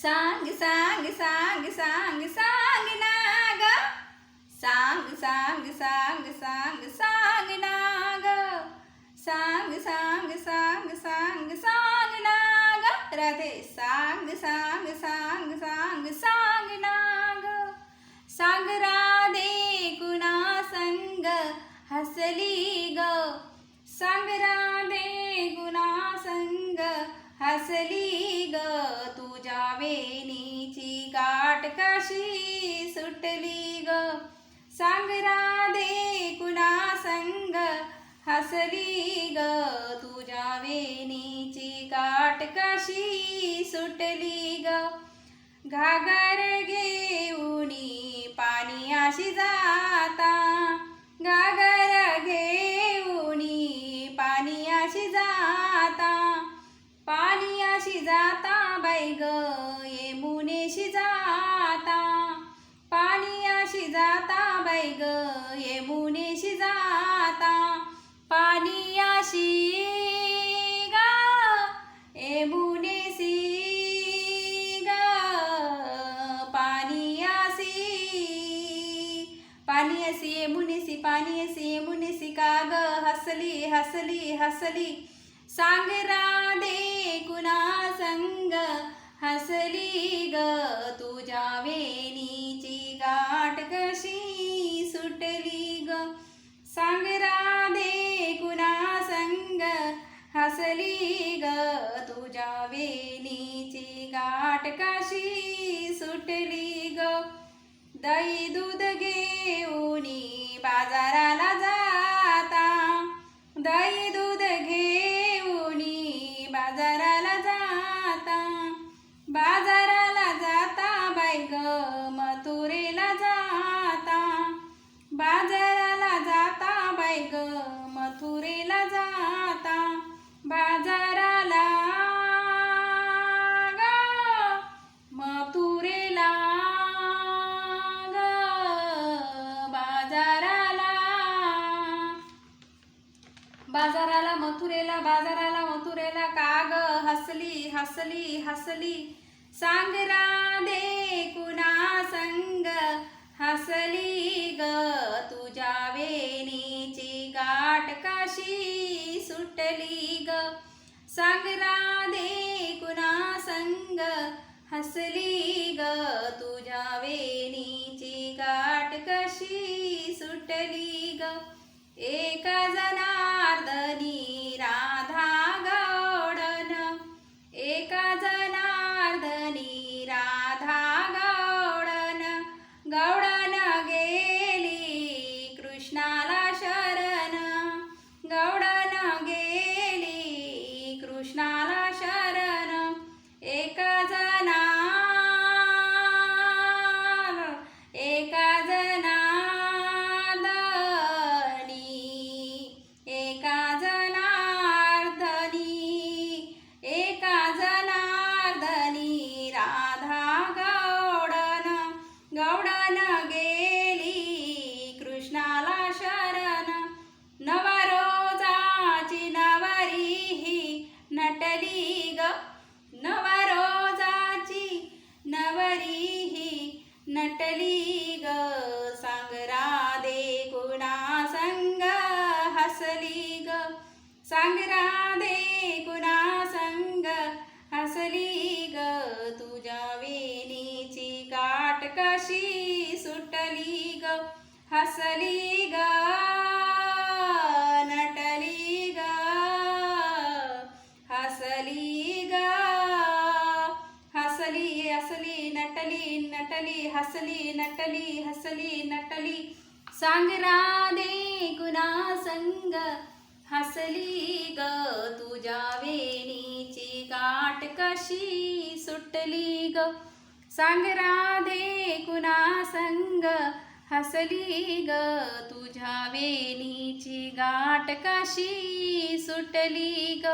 सांग सांग सांग सांग सांग ना ग, सांग सांग सांग सांग सांग ना ग, सांग सांग सांग सांग सांग ना ग राधे, सांग सांग सांग सांग सांग ना ग. सांग राधे कुणा संग हसली ग, सांग राधे कुणा संग हसली ग, तुझ्या वेणीची गाठ कशी सुटली ग. सांग राधे कुणा संग हसली ग, तुझ्या वेणीची गाठ कशी सुटली ग. घागर घेऊनी पाणी अशी जाता, घागर घेऊनी पाणी अशी जाता, पाणी अशी जाता बाई ग यमुनेशी जाता, पाणी अशी जाता बाई ग यमुनेशी जाता, पाणी अशी ग यमुनेशी ग, पाणी अशी यमुनेशी, पाणी अशी यमुनेशी का ग हसली हसली हसली. सांग राधे कुणा संग हसली ग, तुझ्या वेणीची गाठ कशी सुटली ग. सांग राधे कुणा संग हसली ग, तुझ्या वेणीची गाठ कशी सुटली ग. दही दूध घेऊनी बाजाराला जाता, दही दूध घेऊनी बाजाराला जाता, बाजाराला जाता बाई ग मथुरेला जाता, बाजाराला जाता बाई ग मथुरेला जाता, बाजाराला ग मथुरेला ग, बाजाराला मथुरेला, बाजाराला मथुरेला का ग हसली हसली हसली. सांग राधे कुणा संग हसली ग, तुझ्या वेणीची गाठ कशी सुटली ग. सांग राधे कुणा संग हसली ग, तुझ्या वेणीची गाठ कशी सुटली ग. एक जनार्दनी राधा गौडन, एक जनार्दनी राधा गौडन, गौडन गेली कृष्णाला शरण, गौडन गेली कृष्णाला शरण. एक जनार्दनी राधा गौडन, गौडन गेली कृष्णाला शरण. नवरोजाची नवरी ही नटली ग, नवरोजाची नवरी ही नटली ग. सांग राधे कुणा संग हसली ग, सांग राधे कुणा संग हसली ग, तुझ्या वेणीची गाठ कशी सुटली ग. हसली ग नटली ग, हसली ग हसली हसली नटली नटली हसली नटली हसली नटली. सांग राधे कुणा संग हसली ग, तुझ्या वेणीची गाठ कशी सुटली ग. सांग राधे कुणा संग हसली ग, तुझ्या वेणीची गाठ कशी सुटली ग.